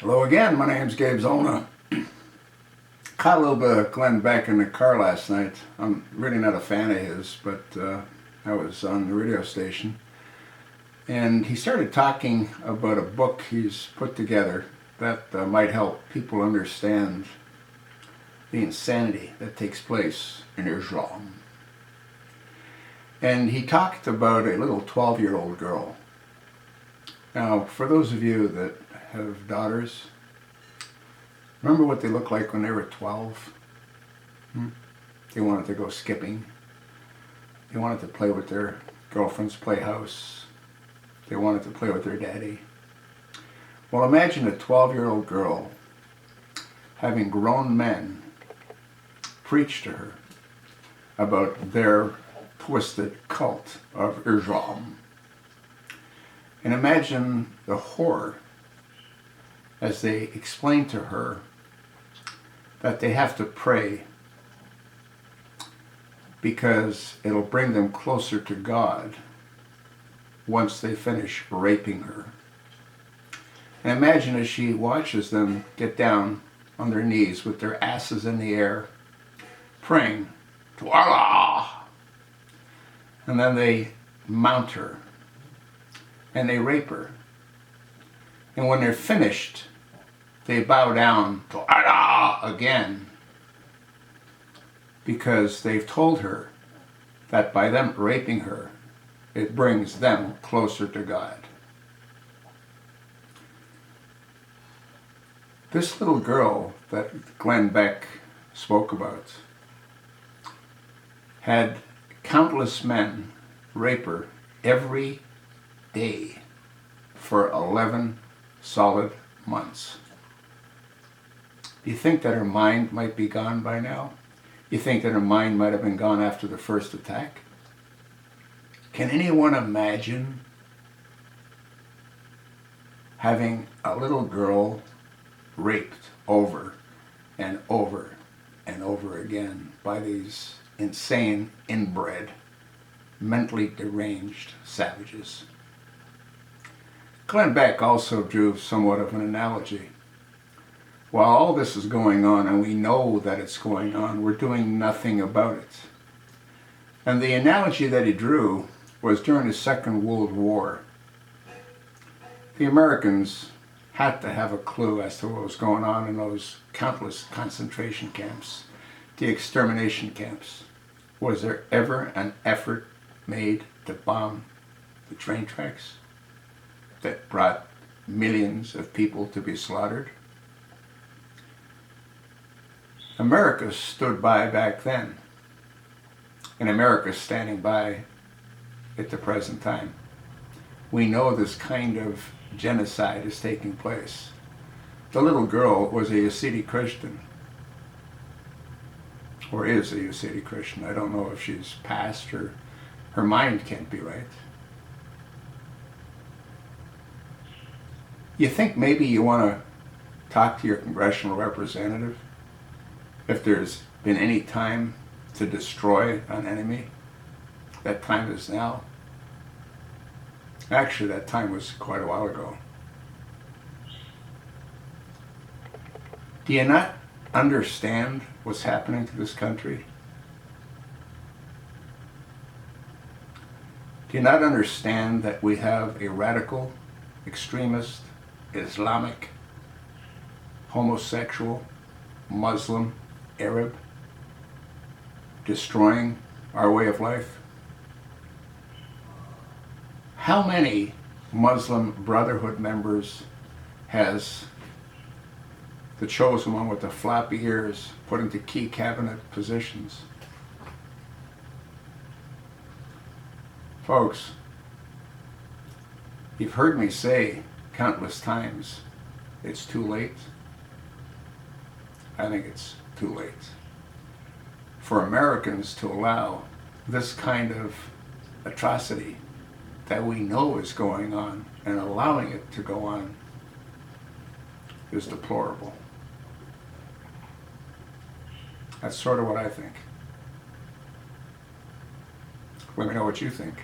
Hello again, my name's Gabe Zona. Caught a little bit of Glenn Beck in the car last night. I'm really not a fan of his, but I was on the radio station. And he started talking about a book he's put together that might help people understand the insanity that takes place in Islam. And he talked about a little 12-year-old girl. Now, for those of you that have daughters, remember what they looked like when they were 12? They wanted to go skipping. They wanted to play with their girlfriend's playhouse. They wanted to play with their daddy. Well, imagine a 12-year-old girl having grown men preach to her about their twisted cult of Islam. And imagine the horror as they explain to her that they have to pray because it'll bring them closer to God once they finish raping her. And imagine as she watches them get down on their knees with their asses in the air, praying to Allah. And then they mount her and they rape her. And when they're finished, they bow down to Allah again because they've told her that by them raping her, it brings them closer to God. This little girl that Glenn Beck spoke about had countless men rape her every day for 11 solid months. Do you think that her mind might be gone by now? You think that her mind might have been gone after the first attack? Can anyone imagine having a little girl raped over and over and over again by these insane, inbred, mentally deranged savages? Glenn Beck also drew somewhat of an analogy. While all this is going on, and we know that it's going on, we're doing nothing about it. And the analogy that he drew was during the Second World War. The Americans had to have a clue as to what was going on in those countless concentration camps, the extermination camps. Was there ever an effort made to bomb the train tracks that brought millions of people to be slaughtered? America stood by back then, and America's standing by at the present time. We know this kind of genocide is taking place. The little girl was a Yazidi Christian, or is a Yazidi Christian. I don't know if she's passed or her mind can't be right. You think maybe you want to talk to your congressional representative if there's been any time to destroy an enemy? That time is now. Actually, that time was quite a while ago. Do you not understand what's happening to this country? Do you not understand that we have a radical, extremist, Islamic, homosexual, Muslim, Arab destroying our way of life? How many Muslim Brotherhood members has the chosen one with the floppy ears put into key cabinet positions? Folks, you've heard me say countless times, it's too late. I think it's too late for Americans to allow this kind of atrocity that we know is going on, and allowing it to go on is deplorable. That's sort of what I think. Let me know what you think.